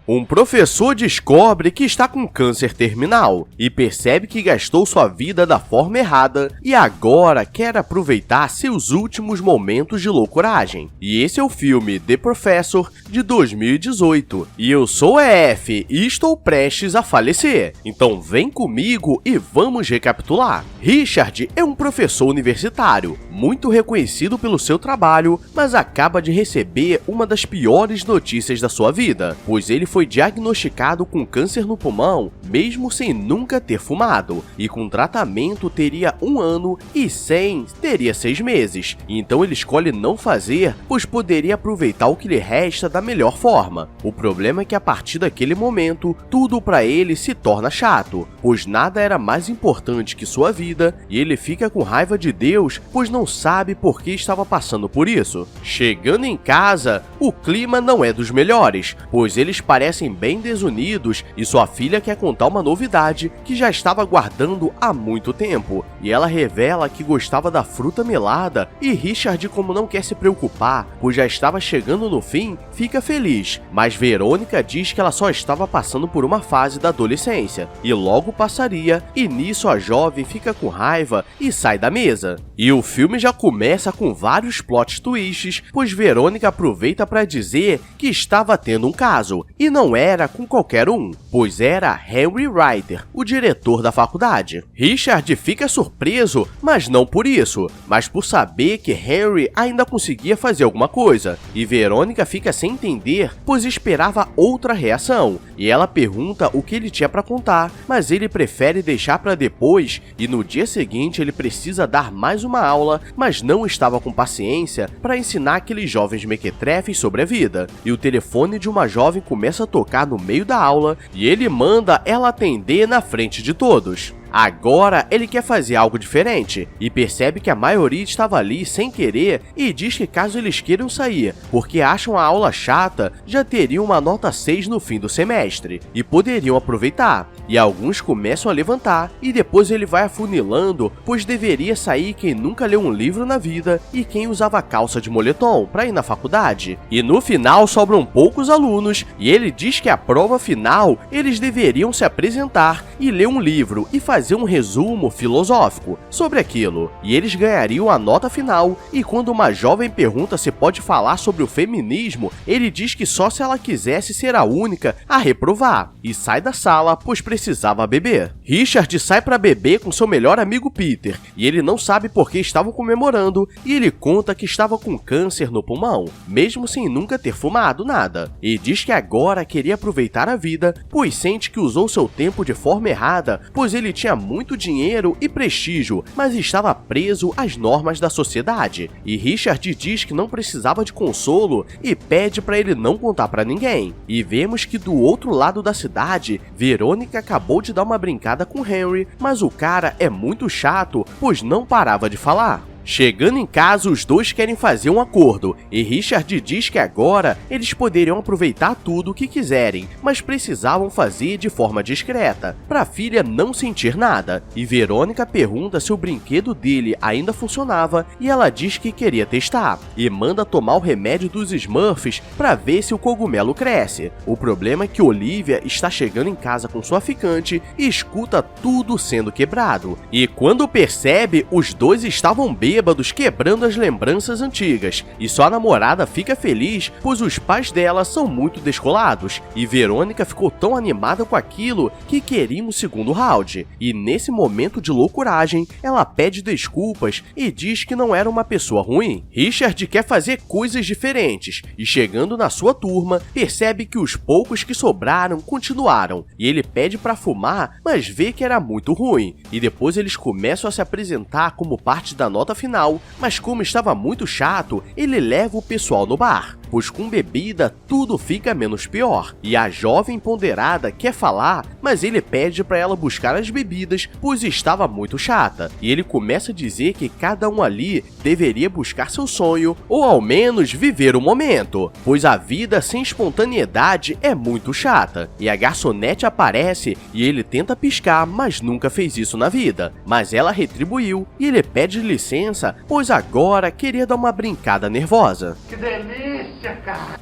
Um professor descobre que está com câncer terminal e percebe que gastou sua vida da forma errada e agora quer aproveitar seus últimos momentos de loucuragem. E esse é o filme The Professor de 2018. E eu sou EF e estou prestes a falecer. Então vem comigo e vamos recapitular. Richard é um professor universitário, muito reconhecido pelo seu trabalho, mas acaba de receber uma das piores notícias da sua vida, pois ele foi diagnosticado com câncer no pulmão, mesmo sem nunca ter fumado, e com tratamento teria 1 ano e sem teria 6 meses. Então ele escolhe não fazer, pois poderia aproveitar o que lhe resta da melhor forma. O problema é que a partir daquele momento, tudo para ele se torna chato, pois nada era mais importante que sua vida, e ele fica com raiva de Deus, pois não sabe por que estava passando por isso. Chegando em casa, o clima não é dos melhores, pois eles parecem bem desunidos e sua filha quer contar uma novidade que já estava guardando há muito tempo, e ela revela que gostava da fruta melada e Richard, como não quer se preocupar, pois já estava chegando no fim, fica feliz, mas Verônica diz que ela só estava passando por uma fase da adolescência e logo passaria, e nisso a jovem fica com raiva e sai da mesa. E o filme já começa com vários plot twists, pois Verônica aproveita para dizer que estava tendo um caso, e não era com qualquer um, pois era Henry Ryder, o diretor da faculdade. Richard fica surpreso, mas não por isso, mas por saber que Henry ainda conseguia fazer alguma coisa, e Verônica fica sem entender, pois esperava outra reação, e ela pergunta o que ele tinha para contar, mas ele prefere deixar para depois, e no dia seguinte ele precisa dar mais uma aula, mas não estava com paciência para ensinar aqueles jovens mequetrefes sobre a vida, e o telefone de uma jovem começa a tocar no meio da aula e ele manda ela atender na frente de todos. Agora ele quer fazer algo diferente e percebe que a maioria estava ali sem querer e diz que caso eles queiram sair, porque acham a aula chata, já teriam uma nota 6 no fim do semestre e poderiam aproveitar. E alguns começam a levantar e depois ele vai afunilando, pois deveria sair quem nunca leu um livro na vida e quem usava calça de moletom para ir na faculdade. E no final sobram poucos alunos e ele diz que a prova final eles deveriam se apresentar e ler um livro e fazer um resumo filosófico sobre aquilo, e eles ganhariam a nota final, e quando uma jovem pergunta se pode falar sobre o feminismo, ele diz que só se ela quisesse ser a única a reprovar, e sai da sala pois precisava beber. Richard sai para beber com seu melhor amigo Peter, e ele não sabe por que estavam comemorando, e ele conta que estava com câncer no pulmão, mesmo sem nunca ter fumado nada, e diz que agora queria aproveitar a vida, pois sente que usou seu tempo de forma errada, pois ele tinha muito dinheiro e prestígio, mas estava preso às normas da sociedade. E Richard diz que não precisava de consolo e pede para ele não contar para ninguém. E vemos que do outro lado da cidade, Verônica acabou de dar uma brincada com Henry, mas o cara é muito chato, pois não parava de falar. Chegando em casa, os dois querem fazer um acordo, e Richard diz que agora eles poderiam aproveitar tudo o que quiserem, mas precisavam fazer de forma discreta, para a filha não sentir nada, e Verônica pergunta se o brinquedo dele ainda funcionava, e ela diz que queria testar, e manda tomar o remédio dos Smurfs para ver se o cogumelo cresce. O problema é que Olivia está chegando em casa com sua ficante e escuta tudo sendo quebrado, e quando percebe, os dois estavam bêbados, quebrando as lembranças antigas, e sua namorada fica feliz, pois os pais dela são muito descolados, e Verônica ficou tão animada com aquilo que queria um segundo round, e nesse momento de loucuragem, ela pede desculpas e diz que não era uma pessoa ruim. Richard quer fazer coisas diferentes, e chegando na sua turma, percebe que os poucos que sobraram continuaram, e ele pede para fumar, mas vê que era muito ruim, e depois eles começam a se apresentar como parte da nota final, mas como estava muito chato, ele leva o pessoal no bar, pois com bebida tudo fica menos pior, e a jovem ponderada quer falar, mas ele pede para ela buscar as bebidas, pois estava muito chata, e ele começa a dizer que cada um ali deveria buscar seu sonho, ou ao menos viver o momento, pois a vida sem espontaneidade é muito chata, e a garçonete aparece e ele tenta piscar, mas nunca fez isso na vida, mas ela retribuiu, e ele pede licença, pois agora queria dar uma brincada nervosa. Que delícia!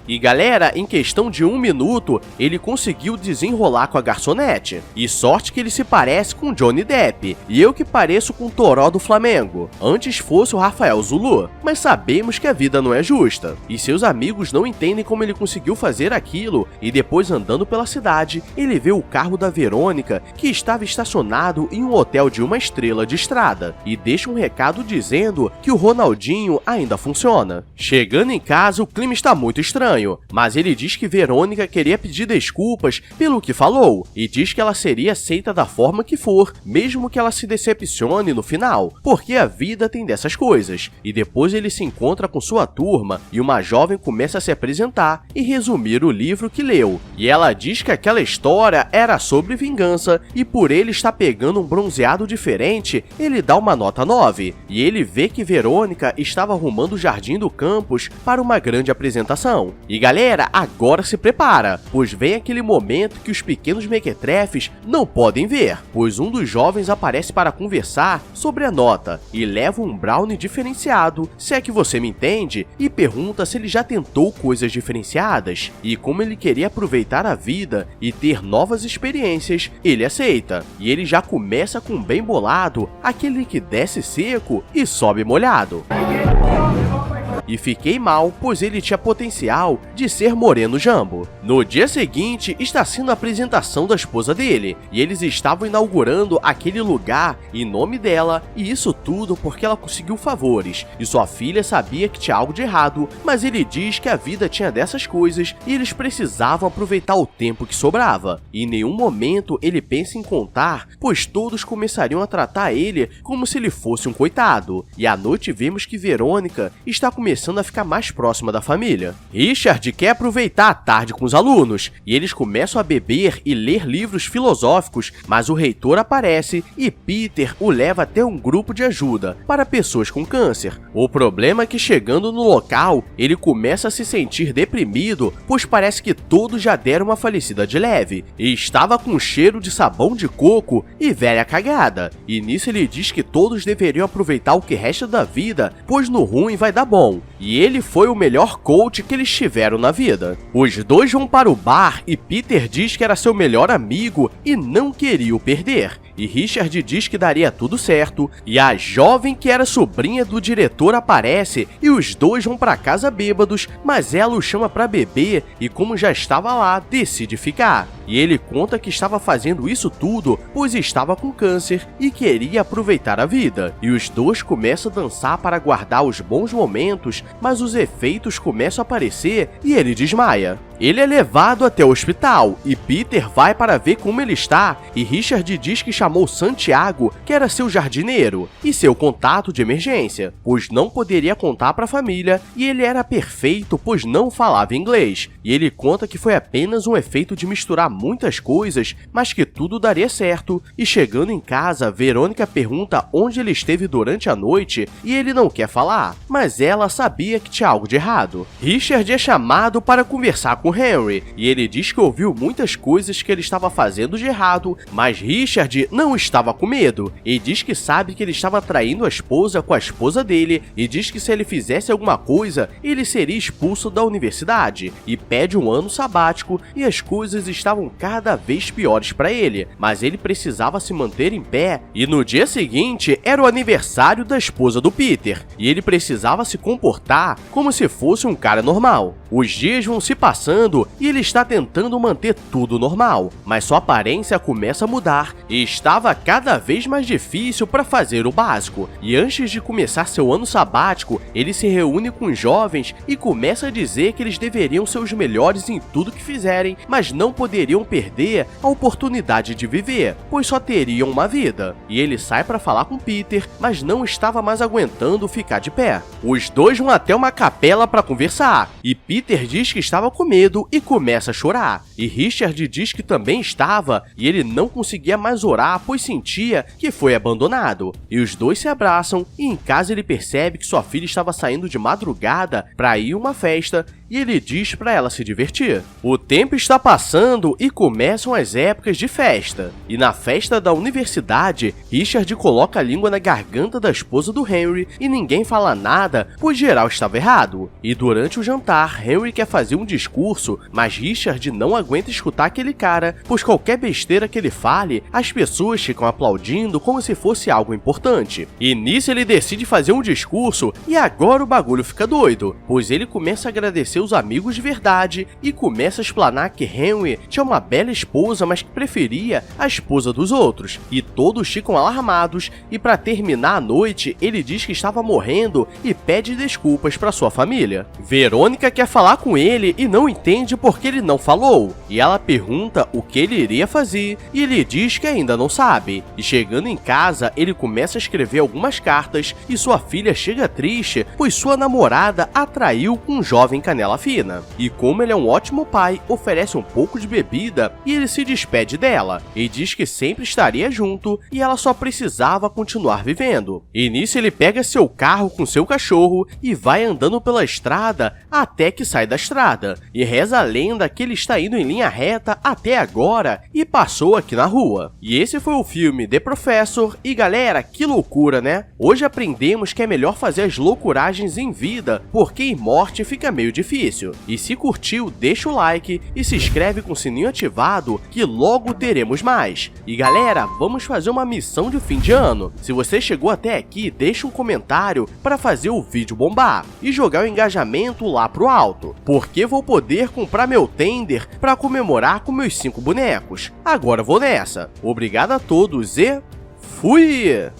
E galera, em questão de 1 minuto, ele conseguiu desenrolar com a garçonete. E sorte que ele se parece com Johnny Depp, e eu que pareço com o Toró do Flamengo. Antes fosse o Rafael Zulu, mas sabemos que a vida não é justa. E seus amigos não entendem como ele conseguiu fazer aquilo, e depois andando pela cidade, ele vê o carro da Verônica, que estava estacionado em um hotel de 1 estrela de estrada, e deixa um recado dizendo que o Ronaldinho ainda funciona. Chegando em casa, o clima está muito estranho, mas ele diz que Verônica queria pedir desculpas pelo que falou, e diz que ela seria aceita da forma que for, mesmo que ela se decepcione no final, porque a vida tem dessas coisas. E depois ele se encontra com sua turma, e uma jovem começa a se apresentar e resumir o livro que leu, e ela diz que aquela história era sobre vingança, e por ele estar pegando um bronzeado diferente, ele dá uma nota 9, e ele vê que Verônica estava arrumando o jardim do campus para uma grande apresentação. E galera, agora se prepara, pois vem aquele momento que os pequenos mequetrefes não podem ver, pois um dos jovens aparece para conversar sobre a nota e leva um brownie diferenciado, se é que você me entende, e pergunta se ele já tentou coisas diferenciadas, e como ele queria aproveitar a vida e ter novas experiências, ele aceita, e ele já começa com bem bolado, aquele que desce seco e sobe molhado. E fiquei mal, pois ele tinha potencial de ser Moreno Jambo. No dia seguinte, está sendo a apresentação da esposa dele, e eles estavam inaugurando aquele lugar em nome dela, e isso tudo porque ela conseguiu favores, e sua filha sabia que tinha algo de errado, mas ele diz que a vida tinha dessas coisas, e eles precisavam aproveitar o tempo que sobrava. E em nenhum momento ele pensa em contar, pois todos começariam a tratar ele como se ele fosse um coitado. E à noite vemos que Verônica está começando a ficar mais próxima da família. Richard quer aproveitar a tarde com os alunos, e eles começam a beber e ler livros filosóficos, mas o reitor aparece e Peter o leva até um grupo de ajuda para pessoas com câncer. O problema é que chegando no local, ele começa a se sentir deprimido, pois parece que todos já deram uma falecida de leve, e estava com cheiro de sabão de coco e velha cagada, e nisso ele diz que todos deveriam aproveitar o que resta da vida, pois no ruim vai dar bom. E ele foi o melhor coach que eles tiveram na vida. Os dois vão para o bar e Peter diz que era seu melhor amigo e não queria o perder. E Richard diz que daria tudo certo, e a jovem que era sobrinha do diretor aparece e os dois vão para casa bêbados, mas ela o chama para beber e como já estava lá, decide ficar. E ele conta que estava fazendo isso tudo pois estava com câncer e queria aproveitar a vida. E os dois começam a dançar para guardar os bons momentos, mas os efeitos começam a aparecer e ele desmaia. Ele é levado até o hospital e Peter vai para ver como ele está, e Richard diz que chamou Santiago, que era seu jardineiro, e seu contato de emergência, pois não poderia contar para a família, e ele era perfeito pois não falava inglês. E ele conta que foi apenas um efeito de misturar muitas coisas, mas que tudo daria certo. E chegando em casa, Verônica pergunta onde ele esteve durante a noite e ele não quer falar, mas ela sabia que tinha algo de errado. Richard é chamado para conversar com Henry, e ele diz que ouviu muitas coisas que ele estava fazendo de errado, mas Richard não estava com medo, e diz que sabe que ele estava traindo a esposa com a esposa dele, e diz que se ele fizesse alguma coisa, ele seria expulso da universidade, e pede um ano sabático, e as coisas estavam cada vez piores para ele, mas ele precisava se manter em pé, e no dia seguinte era o aniversário da esposa do Peter, e ele precisava se comportar como se fosse um cara normal. Os dias vão se passando e ele está tentando manter tudo normal, mas sua aparência começa a mudar e estava cada vez mais difícil para fazer o básico. E antes de começar seu ano sabático, ele se reúne com os jovens e começa a dizer que eles deveriam ser os melhores em tudo que fizerem, mas não poderiam perder a oportunidade de viver, pois só teriam uma vida. E ele sai para falar com Peter, mas não estava mais aguentando ficar de pé. Os dois vão até uma capela para conversar, e Peter diz que estava com medo e começa a chorar. E Richard diz que também estava, e ele não conseguia mais orar pois sentia que foi abandonado. E os dois se abraçam, e em casa ele percebe que sua filha estava saindo de madrugada para ir a uma festa, e ele diz para ela se divertir. O tempo está passando e começam as épocas de festa. E na festa da universidade, Richard coloca a língua na garganta da esposa do Henry e ninguém fala nada, pois geral estava errado. E durante o jantar, Henry quer fazer um discurso, mas Richard não aguenta escutar aquele cara, pois qualquer besteira que ele fale, as pessoas ficam aplaudindo como se fosse algo importante. E nisso ele decide fazer um discurso e agora o bagulho fica doido, pois ele começa a agradecer os amigos de verdade e começa a explanar que Henry tinha uma bela esposa, mas que preferia a esposa dos outros. E todos ficam alarmados e para terminar a noite, ele diz que estava morrendo e pede desculpas para sua família. Verônica quer falar com ele e não entende por que ele não falou. E ela pergunta o que ele iria fazer e ele diz que ainda não sabe. E chegando em casa, ele começa a escrever algumas cartas e sua filha chega triste, pois sua namorada a traiu com um jovem canela fina. E como ele é um ótimo pai, oferece um pouco de bebida e ele se despede dela e diz que sempre estaria junto e ela só precisava continuar vivendo. E nisso ele pega seu carro com seu cachorro e vai andando pela estrada até que sai da estrada. E reza a lenda que ele está indo em linha reta até agora e passou aqui na rua. E esse foi o filme The Professor e galera, que loucura, né? Hoje aprendemos que é melhor fazer as loucuragens em vida, porque em morte fica meio difícil. E se curtiu, deixa o like e se inscreve com o sininho ativado que logo teremos mais. E galera, vamos fazer uma missão de fim de ano. Se você chegou até aqui, deixa um comentário para fazer o vídeo bombar e jogar o engajamento lá pro alto, porque vou poder comprar meu tender para comemorar com meus 5 bonecos. Agora vou nessa. Obrigado a todos e fui!